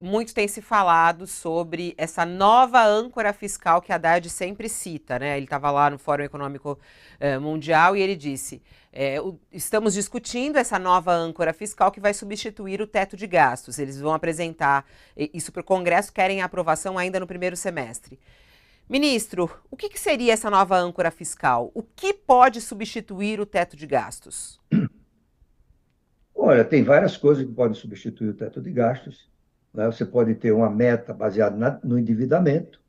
muito tem se falado sobre essa nova âncora fiscal que a Haddad sempre cita, né? Ele estava lá no Fórum Econômico Mundial e ele disse: estamos discutindo essa nova âncora fiscal que vai substituir o teto de gastos. Eles vão apresentar isso para o Congresso, querem a aprovação ainda no primeiro semestre. Ministro, o que seria essa nova âncora fiscal? O que pode substituir o teto de gastos? Olha, tem várias coisas que podem substituir o teto de gastos, né? Você pode ter uma meta baseada no endividamento,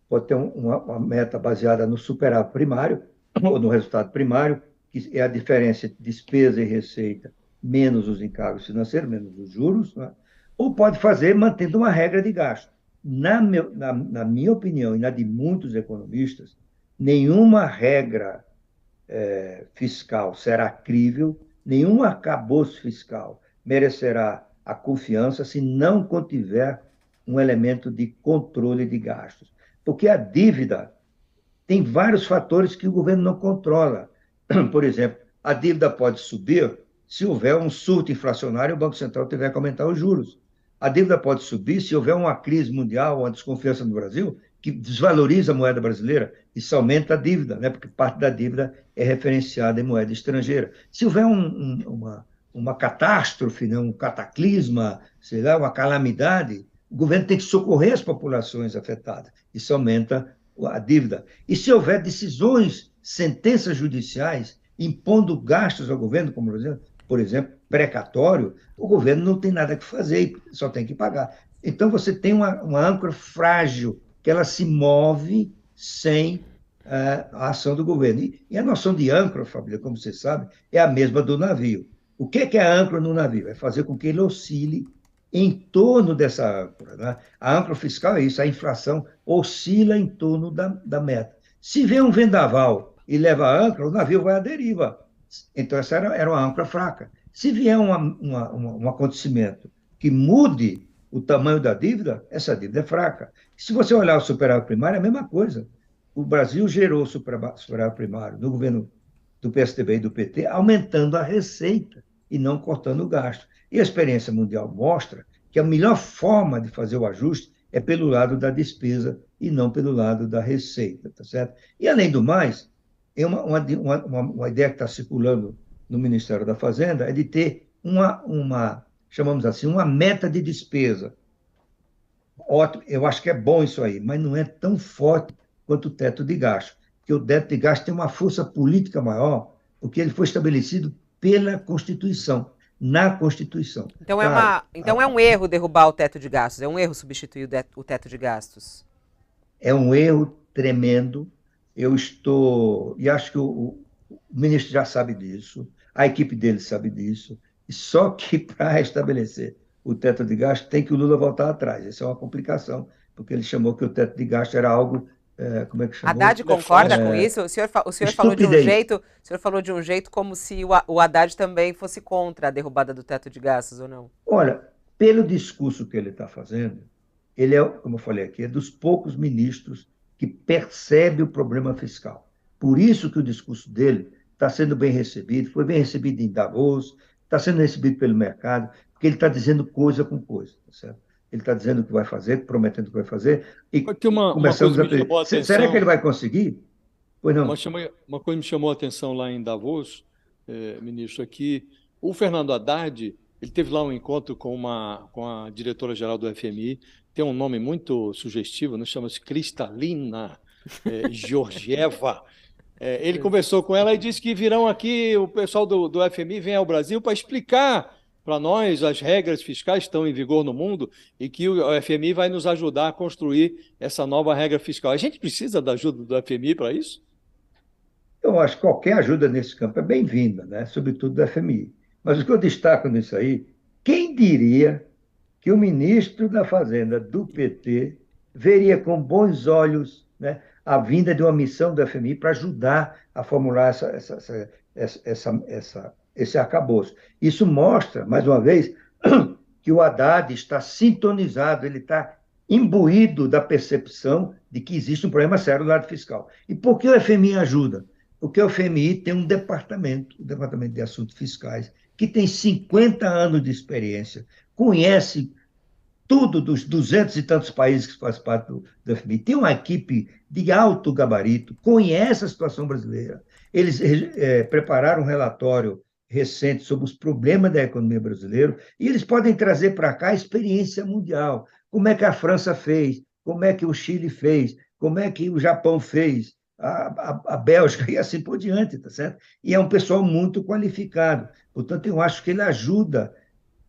pode ter uma meta baseada no superávit primário, ou no resultado primário, que é a diferença entre despesa e receita, menos os encargos financeiros, menos os juros, né? Ou pode fazer mantendo uma regra de gasto. Na minha opinião, e na de muitos economistas, nenhuma regra fiscal será crível, nenhum arcabouço fiscal merecerá a confiança se não contiver um elemento de controle de gastos. Porque a dívida tem vários fatores que o governo não controla. Por exemplo, a dívida pode subir se houver um surto inflacionário e o Banco Central tiver que aumentar os juros. A dívida pode subir se houver uma crise mundial, uma desconfiança no Brasil, que desvaloriza a moeda brasileira. Isso aumenta a dívida, né? Porque parte da dívida é referenciada em moeda estrangeira. Se houver uma catástrofe, né? Um cataclisma, sei lá, uma calamidade, o governo tem que socorrer as populações afetadas. Isso aumenta a dívida. E se houver decisões, sentenças judiciais impondo gastos ao governo, como por exemplo, precatório, o governo não tem nada que fazer, só tem que pagar. Então você tem uma âncora frágil, que ela se move sem a ação do governo. E a noção de âncora, Fabíola, como você sabe, é a mesma do navio. O que é a âncora no navio? É fazer com que ele oscile em torno dessa âncora. Né? A âncora fiscal é isso, a inflação oscila em torno da meta. Se vem um vendaval e leva a âncora, o navio vai à deriva. Então, essa era uma âncora fraca. Se vier um acontecimento que mude o tamanho da dívida, essa dívida é fraca. Se você olhar o superávit primário, é a mesma coisa. O Brasil gerou superávit primário no governo do PSDB e do PT, aumentando a receita e não cortando o gasto. E a experiência mundial mostra que a melhor forma de fazer o ajuste é pelo lado da despesa e não pelo lado da receita, tá certo? E, além do mais, é uma ideia que está circulando no Ministério da Fazenda é de ter chamamos assim, uma meta de despesa. Ótimo, eu acho que é bom isso aí, mas não é tão forte quanto o teto de gasto, porque o teto de gasto tem uma força política maior, porque ele foi estabelecido pela Constituição, na Constituição. Então Claro, então é um erro derrubar o teto de gastos, é um erro substituir o teto de gastos. é um erro tremendo. Eu estou, e acho que o ministro já sabe disso, a equipe dele sabe disso, e só que para restabelecer o teto de gasto tem que o Lula voltar atrás. Essa é uma complicação, porque ele chamou que o teto de gasto era algo, como é que chamou? Haddad concorda com isso? O senhor falou de um Estupidez. jeito, o senhor falou de um jeito como se o Haddad também fosse contra a derrubada do teto de gastos, ou não? Olha, pelo discurso que ele está fazendo, ele é, como eu falei aqui, é dos poucos ministros que percebe o problema fiscal. Por isso que o discurso dele está sendo bem recebido, foi bem recebido em Davos, está sendo recebido pelo mercado, porque ele está dizendo coisa com coisa, tá certo? Ele está dizendo o que vai fazer, prometendo o que vai fazer, e Aqui uma coisa começamos que a me chamou a será que ele atenção, vai conseguir? Pois não. uma coisa me chamou a atenção lá em Davos, ministro, aqui, o Fernando Haddad, ele teve lá um encontro com a diretora-geral do FMI, tem um nome muito sugestivo, né? Chama-se Cristalina Georgieva. Ele conversou com ela e disse que virão aqui, o pessoal do FMI vem ao Brasil para explicar para nós as regras fiscais que estão em vigor no mundo e que o FMI vai nos ajudar a construir essa nova regra fiscal. A gente precisa da ajuda do FMI para isso? Eu acho que qualquer ajuda nesse campo é bem-vinda, né? Sobretudo do FMI. Mas o que eu destaco nisso aí, quem diria que o ministro da Fazenda do PT veria com bons olhos, né, a vinda de uma missão do FMI para ajudar a formular esse arcabouço. Isso mostra, mais uma vez, que o Haddad está sintonizado, ele está imbuído da percepção de que existe um problema sério do lado fiscal. E por que o FMI ajuda? Porque o FMI tem um departamento, o Departamento de Assuntos Fiscais, que tem 50 anos de experiência, conhece tudo dos 200 e tantos países que fazem parte do FMI. Tem uma equipe de alto gabarito, conhece a situação brasileira. Eles prepararam um relatório recente sobre os problemas da economia brasileira e eles podem trazer para cá a experiência mundial. Como é que a França fez, como é que o Chile fez, como é que o Japão fez, a Bélgica e assim por diante, tá certo? E é um pessoal muito qualificado. Portanto, eu acho que ele ajuda,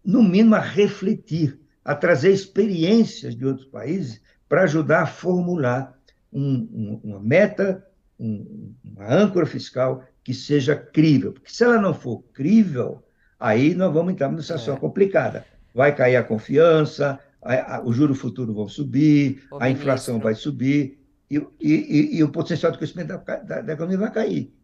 no mínimo, a refletir, a trazer experiências de outros países para ajudar a formular uma meta, uma âncora fiscal que seja crível. Porque se ela não for crível, aí nós vamos entrar numa situação complicada. Vai cair a confiança, os juros futuros vão subir, Ô, a inflação ministro. vai subir e o potencial de crescimento da economia vai cair.